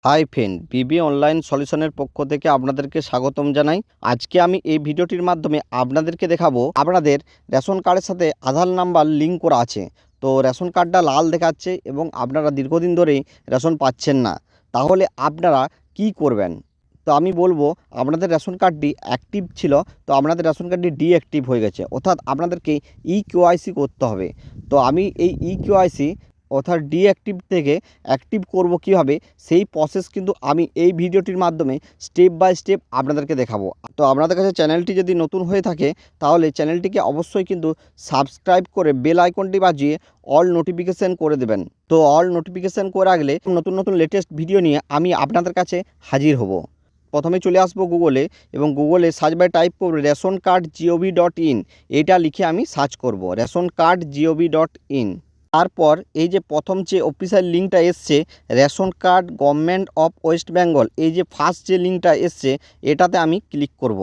Hi friend, বিবি online সলিউশনের পক্ষ থেকে আপনাদেরকে স্বাগতম জানাই। আজকে আমি এই ভিডিওটির মাধ্যমে আপনাদেরকে দেখাবো আপনাদের রেশন কার্ডের সাথে আধার নাম্বার লিঙ্ক করা আছে। তো রেশন কার্ডটা লাল দেখাচ্ছে এবং আপনারা দীর্ঘদিন ধরেই রেশন পাচ্ছেন না, তাহলে আপনারা কি করবেন? তো আমি বলবো, আপনাদের রেশন কার্ডটি অ্যাক্টিভ ছিল, তো আপনাদের রেশন কার্ডটি ডিঅ্যাক্টিভ হয়ে গেছে, অর্থাৎ আপনাদেরকে ইকেওয়াইসি করতে হবে। তো আমি এই ইকেওয়াইসি অর্থাৎ ডিঅ্যাক্টিভ থেকে অ্যাক্টিভ করব কীভাবে, সেই প্রসেস কিন্তু আমি এই ভিডিওটির মাধ্যমে স্টেপ বাই স্টেপ আপনাদেরকে দেখাবো। তো আপনাদের কাছে চ্যানেলটি যদি নতুন হয়ে থাকে তাহলে চ্যানেলটিকে অবশ্যই কিন্তু সাবস্ক্রাইব করে বেল আইকনটি বাজিয়ে অল নোটিফিকেশান করে দেবেন। তো অল নোটিফিকেশান করে রাখলে নতুন নতুন লেটেস্ট ভিডিও নিয়ে আমি আপনাদের কাছে হাজির হব। প্রথমে চলে আসবো গুগলে এবং গুগলে সার্চ বাই টাইপ করব রেশন কার্ড gov.in। এটা লিখে আমি সার্চ করব রেশন কার্ড gov.in। তারপর এই যে প্রথম যে অফিসিয়াল লিঙ্কটা এসছে ration card government of West Bengal, এই যে ফার্স্ট যে লিঙ্কটা এসছে এটাতে আমি ক্লিক করব।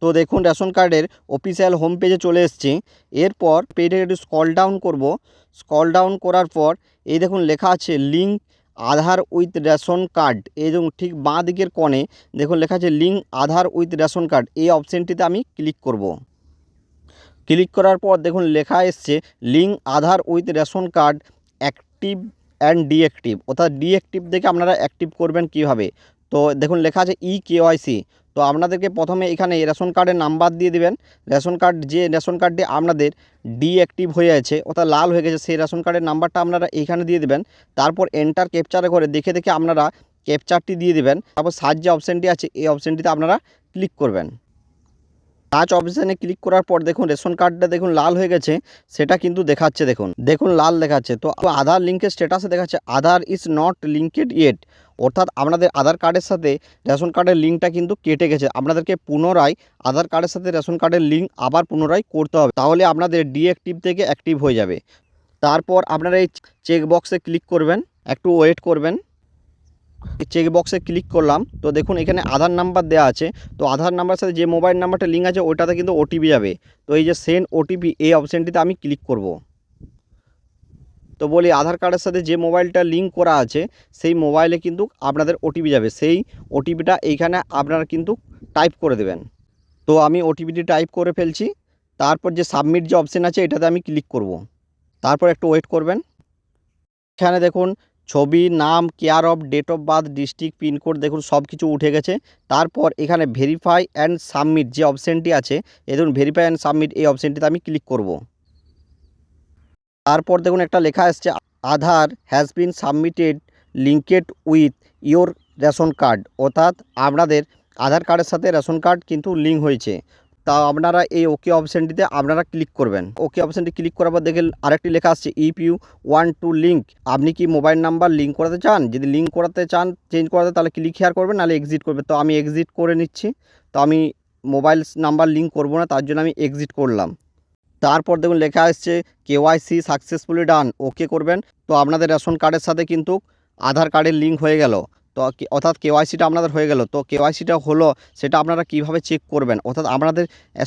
তো দেখুন রেশন কার্ডের অফিসিয়াল হোম পেজে চলে এসেছি। এরপর পেজে একটু স্ক্রল ডাউন করব। স্ক্রল ডাউন করার পর এই দেখুন লেখা আছে link Aadhaar with ration card. এই দেখুন ঠিক বাঁ দিকের কোণে দেখুন লেখা আছে link Aadhaar with ration card. এই অপশানটিতে আমি ক্লিক করব। ক্লিক করার পর দেখুন লেখা এসছে link Aadhaar with ration card active and deactive, অর্থাৎ ডিঅ্যাক্টিভ থেকে আপনারা অ্যাক্টিভ করবেন কিভাবে। তো দেখুন লেখা আছে ইকেওয়াইসি। তো আপনাদেরকে প্রথমে এখানে রেশন কার্ডের নাম্বার দিয়ে দিবেন। রেশন কার্ডটি আপনাদের ডিঅ্যাক্টিভ হয়ে আছে অর্থাৎ লাল হয়ে গেছে, সেই রেশন কার্ডের নাম্বারটা আপনারা এইখানে দিয়ে দেবেন। তারপর এন্টার ক্যাপচারে করে দেখে দেখে আপনারা ক্যাপচারটি দিয়ে দেবেন। তারপর সার্চ যে অপশানটি আছে এই অপশানটিতে আপনারা ক্লিক করবেন। সার্চ অপশানে ক্লিক করার পর দেখুন রেশন কার্ডটা দেখুন লাল হয়ে গেছে, সেটা কিন্তু দেখাচ্ছে দেখুন লাল দেখাচ্ছে। তো আধার লিঙ্কের স্ট্যাটাসে দেখাচ্ছে আধার ইজ নট লিঙ্কেড ইয়েট, অর্থাৎ আপনাদের আধার কার্ডের সাথে রেশন কার্ডের লিঙ্কটা কিন্তু কেটে গেছে। আপনাদেরকে পুনরায় আধার কার্ডের সাথে রেশন কার্ডের লিঙ্ক আবার পুনরায় করতে হবে, তাহলে আপনাদের ডিঅ্যাক্টিভ থেকে অ্যাক্টিভ হয়ে যাবে। তারপর আপনারা এই চেক বক্সে ক্লিক করবেন, একটু ওয়েট করবেন। চেক বক্সে ক্লিক করলাম, তো দেখুন এখানে আধার নাম্বার দেওয়া আছে। তো আধার নাম্বারের সাথে যে মোবাইল নাম্বারটা লিঙ্ক আছে ওটাতে কিন্তু ওটিপি যাবে। তো এই যে সেন্ড ওটিপি এই অপশানটিতে আমি ক্লিক করব। তো বলি আধার কার্ডের সাথে যে মোবাইলটা লিঙ্ক করা আছে সেই মোবাইলে কিন্তু আপনাদের ওটিপি যাবে, সেই ওটিপিটা এইখানে আপনারা কিন্তু টাইপ করে দেবেন। তো আমি ওটিপিটি টাইপ করে ফেলছি। তারপর যে সাবমিট যে অপশান আছে এটাতে আমি ক্লিক করব। তারপর একটু ওয়েট করবেন। এখানে দেখুন ছবি, নাম, care of, date of birth, district, pincode দেখুন সব কিছু উঠে গেছে। তারপর এখানে ভেরিফাই অ্যান্ড সাবমিট যে অপশানটি আছে এই দেখুন ভেরিফাই অ্যান্ড সাবমিট এই অপশানটিতে আমি ক্লিক করব। তারপর দেখুন একটা লেখা আসছে Aadhaar has been submitted linked with your ration card, অর্থাৎ আপনাদের আধার কার্ডের সাথে রেশন কার্ড কিন্তু লিঙ্ক হয়েছে। তা আপনারা এই ওকে অপশানটিতে আপনারা ক্লিক করবেন। ওকে অপশানটি ক্লিক করার পর দেখেন আরেকটি লেখা আসছে if you want to link, আপনি কি মোবাইল নাম্বার লিঙ্ক করাতে চান? যদি লিঙ্ক করাতে চান, চেঞ্জ করাতে, তাহলে ক্লিক হেয়ার করবেন, নাহলে এক্সিট করবেন। তো আমি এক্সিট করে নিচ্ছি। তো আমি মোবাইল নাম্বার লিঙ্ক করব না, তার জন্য আমি এক্সিট করলাম। তারপর দেখুন লেখা আসছে কেওয়াইসি সাকসেসফুলি ডান, ওকে করবেন। তো আপনাদের রেশন কার্ডের সাথে কিন্তু আধার কার্ডের লিঙ্ক হয়ে গেল। তো অর্থাৎ কেওয়াইসিটা আপনাদের হয়ে গেল। তো কেওয়াইসিটা হলো সেটা আপনারা কিভাবে চেক করবেন, অর্থাৎ আপনাদের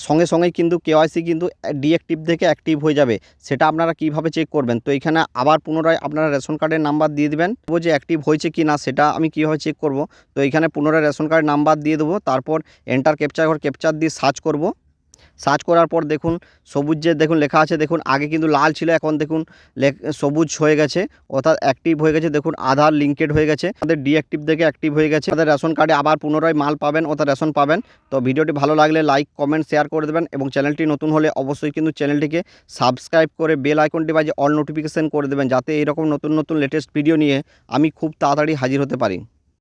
সঙ্গে সঙ্গেই কিন্তু কেওয়াইসি কিন্তু ডিঅ্যাক্টিভ থেকে অ্যাক্টিভ হয়ে যাবে, সেটা আপনারা কিভাবে চেক করবেন। তো এখানে আবার পুনরায় আপনারা রেশন কার্ডের নাম্বার দিয়ে দেবেন, যে অ্যাক্টিভ হয়েছে কি না সেটা আমি কীভাবে চেক করব। তো এখানে পুনরায় রেশন কার্ডের নাম্বার দিয়ে দেবো। তারপর এন্টার ক্যাপচার দিয়ে সার্চ করব। সার্চ করার পর দেখুন সবুজ যে দেখুন লেখা আছে, দেখুন আগে কিন্তু লাল ছিল, এখন দেখুন সবুজ হয়ে গেছে, অর্থাৎ অ্যাক্টিভ হয়ে গেছে। দেখুন আধার লিঙ্কেড হয়ে গেছে, আমাদের ডিঅ্যাক্টিভ থেকে অ্যাক্টিভ হয়ে গেছে। আমাদের রেশন কার্ডে আবার পুনরায় মাল পাবেন, অর্থাৎ রেশন পাবেন। তো ভিডিওটি ভালো লাগলে লাইক, কমেন্ট, শেয়ার করে দেবেন এবং চ্যানেলটি নতুন হলে অবশ্যই কিন্তু চ্যানেলটিকে সাবস্ক্রাইব করে বেল আইকনটি বাজিয়ে অল নোটিফিকেশান করে দেবেন, যাতে এইরকম নতুন নতুন লেটেস্ট ভিডিও নিয়ে আমি খুব তাড়াতাড়ি হাজির হতে পারি।